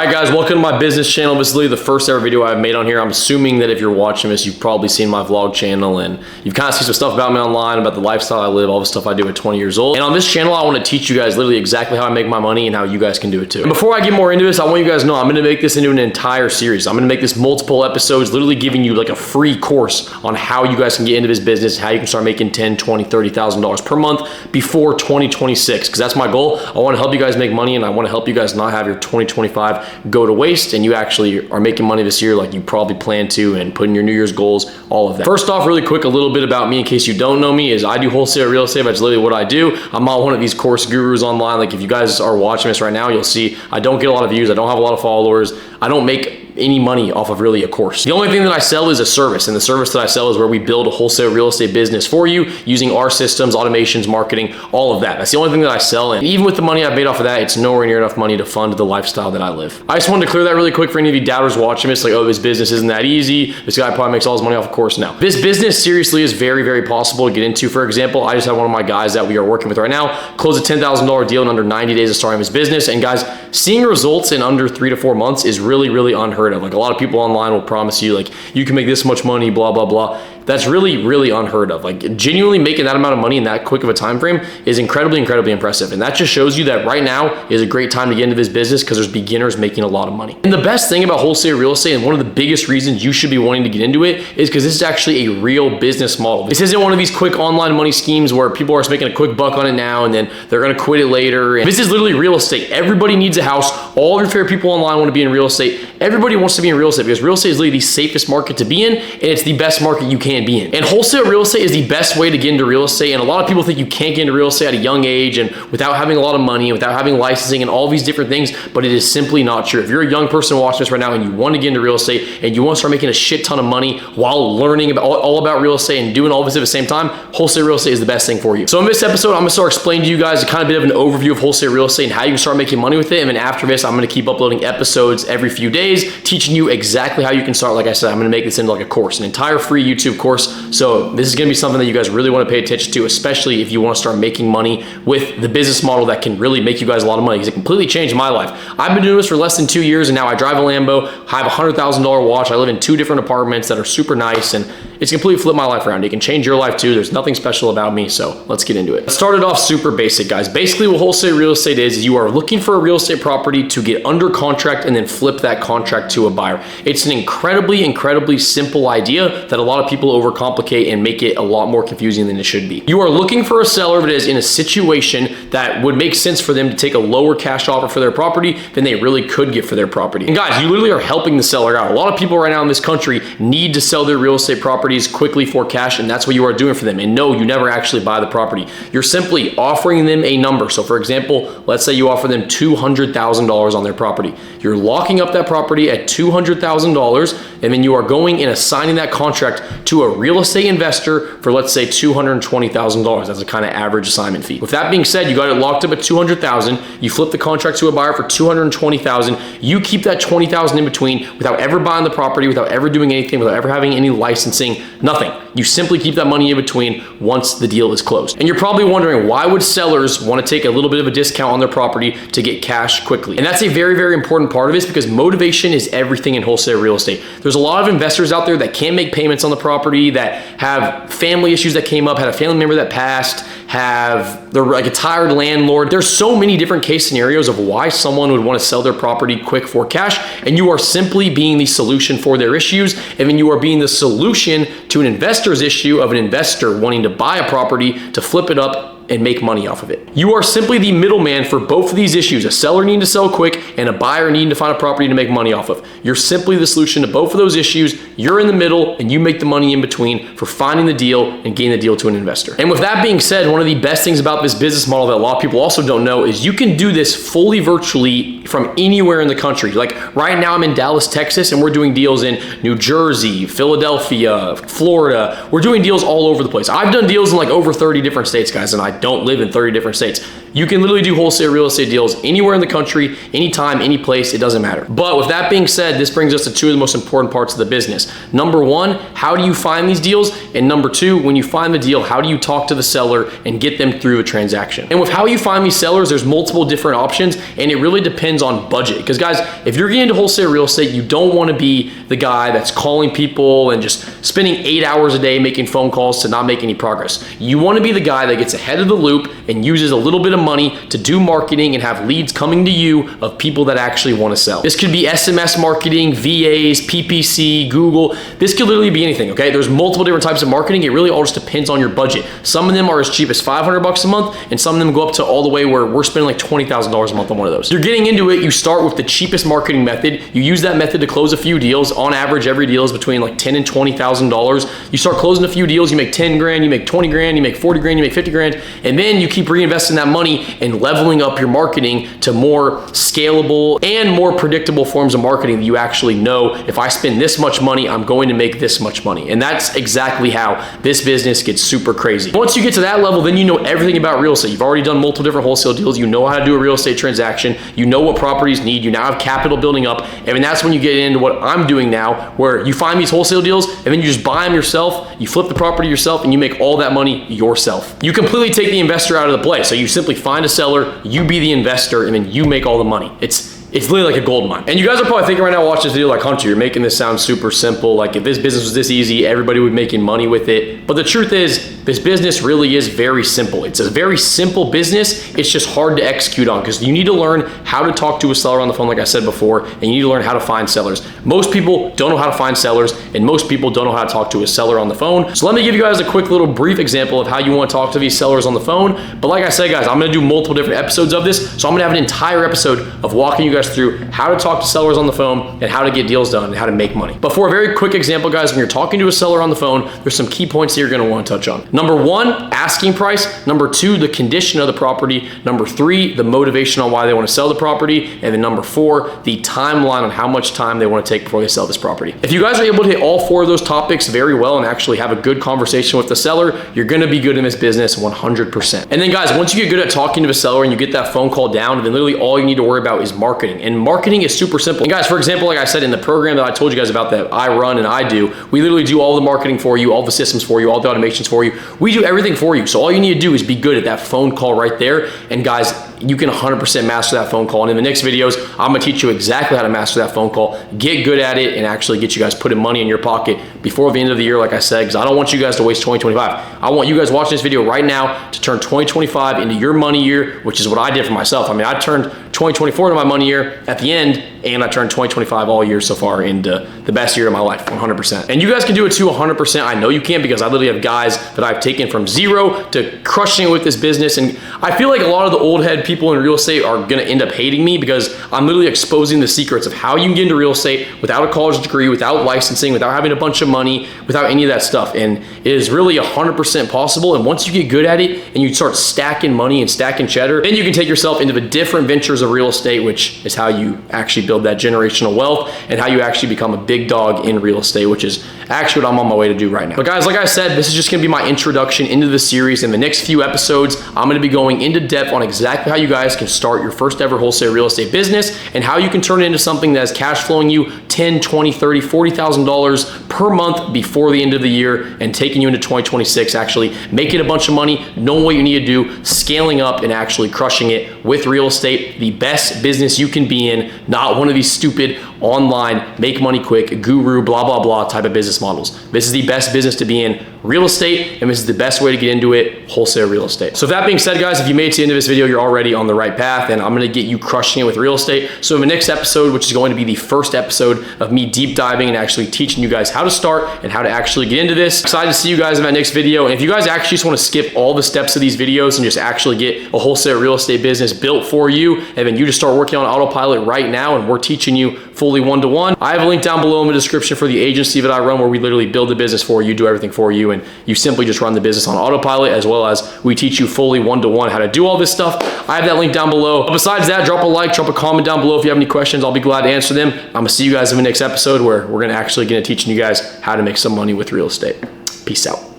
Alright guys, welcome to my business channel. This is literally the first ever video I've made on here. I'm assuming that if you're watching this, you've probably seen my vlog channel and you've kind of seen some stuff about me online, about the lifestyle I live, all the stuff I do at 20 years old. And on this channel, I want to teach you guys literally exactly how I make my money and how you guys can do it too. And before I get more into this, I want you guys to know I'm going to make this into an entire series. I'm going to make this multiple episodes, literally giving you like a free course on how you guys can get into this business, how you can start making $10, $20, $30,000 per month before 2026, because that's my goal. I want to help you guys make money and I want to help you guys not have your 2025 go to waste and you actually are making money this year like you probably plan to and putting your New Year's goals, all of that. First off, really quick, a little bit about me in case you don't know me is I do wholesale real estate. That's literally what I do. I'm not one of these course gurus online. Like if you guys are watching this right now, you'll see I don't get a lot of views. I don't have a lot of followers. I don't make any money off of really a course. The only thing that I sell is a service, and the service that I sell is where we build a wholesale real estate business for you using our systems, automations, marketing, all of that. That's the only thing that I sell, and even with the money I've made off of that, it's nowhere near enough money to fund the lifestyle that I live. I just wanted to clear that really quick for any of you doubters watching this, like, oh, this business isn't that easy. This guy probably makes all his money off a course. No. This business seriously is very, very possible to get into. For example, I just had one of my guys that we are working with right now close a $10,000 deal in under 90 days of starting his business, and guys, seeing results in under 3 to 4 months is really, really unheard of. Like a lot of people online will promise you like you can make this much money, blah blah blah. That's really, really unheard of. Like genuinely making that amount of money in that quick of a time frame is incredibly, incredibly impressive. And that just shows you that right now is a great time to get into this business because there's beginners making a lot of money. And the best thing about wholesale real estate, and one of the biggest reasons you should be wanting to get into it, is because this is actually a real business model. This isn't one of these quick online money schemes where people are just making a quick buck on it now and then they're gonna quit it later. And this is literally real estate. Everybody needs a house. All of your favorite people online want to be in real estate. Everybody wants to be in real estate because real estate is literally the safest market to be in, and it's the best market you can be in. And wholesale real estate is the best way to get into real estate. And a lot of people think you can't get into real estate at a young age and without having a lot of money, and without having licensing and all these different things, but it is simply not true. If you're a young person watching this right now and you want to get into real estate and you want to start making a shit ton of money while learning about all about real estate and doing all this at the same time, wholesale real estate is the best thing for you. So in this episode, I'm gonna start explaining to you guys a kind of bit of an overview of wholesale real estate and how you can start making money with it. And then after this, I'm gonna keep uploading episodes every few days, teaching you exactly how you can start. Like I said, I'm gonna make this into like a course, an entire free YouTube course. So this is gonna be something that you guys really wanna pay attention to, especially if you wanna start making money with the business model that can really make you guys a lot of money, because it completely changed my life. I've been doing this for less than 2 years and now I drive a Lambo, I have a $100,000 watch, I live in 2 different apartments that are super nice, and it's completely flipped my life around. It can change your life too. There's nothing special about me, so let's get into it. Let's start it off super basic, guys. Basically what wholesale real estate is you are looking for a real estate property to get under contract and then flip that contract to a buyer. It's an incredibly, incredibly simple idea that a lot of people overcomplicate and make it a lot more confusing than it should be. You are looking for a seller that is in a situation that would make sense for them to take a lower cash offer for their property than they really could get for their property. And guys, you literally are helping the seller out. A lot of people right now in this country need to sell their real estate properties quickly for cash, and that's what you are doing for them. And no, you never actually buy the property. You're simply offering them a number. So for example, let's say you offer them $200,000 on their property. You're locking up that property at $200,000, and then you are going and assigning that contract to a real estate investor for, let's say, $220,000. That's a kind of average assignment fee. With that being said, you got it locked up at $200,000. You flip the contract to a buyer for $220,000. You keep that $20,000 in between without ever buying the property, without ever doing anything, without ever having any licensing, nothing. You simply keep that money in between once the deal is closed. And you're probably wondering, why would sellers want to take a little bit of a discount on their property to get cash quickly? And that's a very, very important part of this, because motivation is everything in wholesale real estate. There's a lot of investors out there that can't make payments on the property, that have family issues that came up, had a family member that passed, they're like a tired landlord. There's so many different case scenarios of why someone would want to sell their property quick for cash, and you are simply being the solution for their issues, and then you are being the solution to an investor's issue of an investor wanting to buy a property to flip it up and make money off of it. You are simply the middleman for both of these issues, a seller needing to sell quick and a buyer needing to find a property to make money off of. You're simply the solution to both of those issues. You're in the middle and you make the money in between for finding the deal and getting the deal to an investor. And with that being said, one of the best things about this business model that a lot of people also don't know is you can do this fully virtually from anywhere in the country. Like right now I'm in Dallas, Texas, and we're doing deals in New Jersey, Philadelphia, Florida. We're doing deals all over the place. I've done deals in like over 30 different states, guys, and I don't live in 30 different states. You can literally do wholesale real estate deals anywhere in the country, anytime, any place, it doesn't matter. But with that being said, this brings us to two of the most important parts of the business. Number one, how do you find these deals? And number two, when you find the deal, how do you talk to the seller and get them through a transaction? And with how you find these sellers, there's multiple different options, and it really depends on budget. Because guys, if you're getting into wholesale real estate, you don't want to be the guy that's calling people and just spending 8 hours a day making phone calls to not make any progress. You want to be the guy that gets ahead of the loop and uses a little bit of money to do marketing and have leads coming to you of people that actually want to sell. This could be SMS marketing, VAs, PPC, Google. This could literally be anything, okay? There's multiple different types of marketing. It really all just depends on your budget. Some of them are as cheap as $500 a month, and some of them go up to all the way where we're spending like $20,000 a month on one of those. You're getting into it, you start with the cheapest marketing method. You use that method to close a few deals. On average, every deal is between like $10,000 and $20,000. You start closing a few deals, you make 10 grand, you make 20 grand, you make 40 grand, you make 50 grand, and then you keep reinvesting that money and leveling up your marketing to more scalable and more predictable forms of marketing that you actually know, if I spend this much money, I'm going to make this much money. And that's exactly how this business gets super crazy. Once you get to that level, then you know everything about real estate. You've already done multiple different wholesale deals. You know how to do a real estate transaction. You know what properties need. You now have capital building up. And that's when you get into what I'm doing now, where you find these wholesale deals and then you just buy them yourself, you flip the property yourself, and you make all that money yourself. You completely take the investor out of the play. So you simply find a seller, you be the investor, and then you make all the money. It's literally like a gold mine. And you guys are probably thinking right now, watching this video like, Hunter, you're making this sound super simple. Like if this business was this easy, everybody would be making money with it. But the truth is, this business really is very simple. It's a very simple business. It's just hard to execute on because you need to learn how to talk to a seller on the phone, like I said before, and you need to learn how to find sellers. Most people don't know how to find sellers, and most people don't know how to talk to a seller on the phone. So let me give you guys a quick little brief example of how you want to talk to these sellers on the phone. But like I said, guys, I'm going to do multiple different episodes of this. So I'm going to have an entire episode of walking you guys through how to talk to sellers on the phone and how to get deals done and how to make money. But for a very quick example, guys, when you're talking to a seller on the phone, there's some key points that you're going to want to touch on. Number one, asking price. Number two, the condition of the property. Number three, the motivation on why they want to sell the property. And then number four, the timeline on how much time they want to take before they sell this property. If you guys are able to hit all four of those topics very well and actually have a good conversation with the seller, you're going to be good in this business 100%. And then guys, once you get good at talking to a seller and you get that phone call down, then literally all you need to worry about is marketing. And marketing is super simple. And guys, for example, like I said in the program that I told you guys about that I run and I do, we literally do all the marketing for you, all the systems for you, all the automations for you. We do everything for you. So all you need to do is be good at that phone call right there. And guys, you can 100% master that phone call. And in the next videos, I'm gonna teach you exactly how to master that phone call, get good at it, and actually get you guys putting money in your pocket before the end of the year, like I said, because I don't want you guys to waste 2025. I want you guys watching this video right now to turn 2025 into your money year, which is what I did for myself. I mean, I turned 2024 to my money year at the end, and I turned 2025 all year so far into the best year of my life, 100%. And you guys can do it too, 100%. I know you can, because I literally have guys that I've taken from zero to crushing it with this business. And I feel like a lot of the old head people in real estate are gonna end up hating me, because I'm literally exposing the secrets of how you can get into real estate without a college degree, without licensing, without having a bunch of money, without any of that stuff. And it is really 100% possible. And once you get good at it and you start stacking money and stacking cheddar, then you can take yourself into the different ventures of real estate, which is how you actually build that generational wealth and how you actually become a big dog in real estate, which is actually what I'm on my way to do right now. But guys, like I said, this is just gonna be my introduction into the series. In the next few episodes, I'm gonna be going into depth on exactly how you guys can start your first ever wholesale real estate business and how you can turn it into something that is cash flowing you $10, $20, $30, $40,000 per month before the end of the year, and taking you into 2026, actually making a bunch of money, knowing what you need to do, scaling up and actually crushing it with real estate, the best business you can be in, not one of these stupid online, make money quick, guru, blah, blah, blah type of business models. This is the best business to be in, real estate, and this is the best way to get into it, wholesale real estate. So with that being said, guys, if you made it to the end of this video, you're already on the right path, and I'm gonna get you crushing it with real estate. So in the next episode, which is going to be the first episode of me deep diving and actually teaching you guys how to start and how to actually get into this. Excited to see you guys in that next video. And if you guys actually just wanna skip all the steps of these videos and just actually get a wholesale real estate business built for you, and then you just start working on autopilot right now, and we're teaching you fully one-to-one, I have a link down below in the description for the agency that I run, where we literally build the business for you, do everything for you, and you simply just run the business on autopilot, as well as we teach you fully one-to-one how to do all this stuff. I have that link down below. But besides that, drop a like, drop a comment down below if you have any questions. I'll be glad to answer them. I'm gonna see you guys in the next episode, where we're gonna actually get into teaching you guys how to make some money with real estate. Peace out.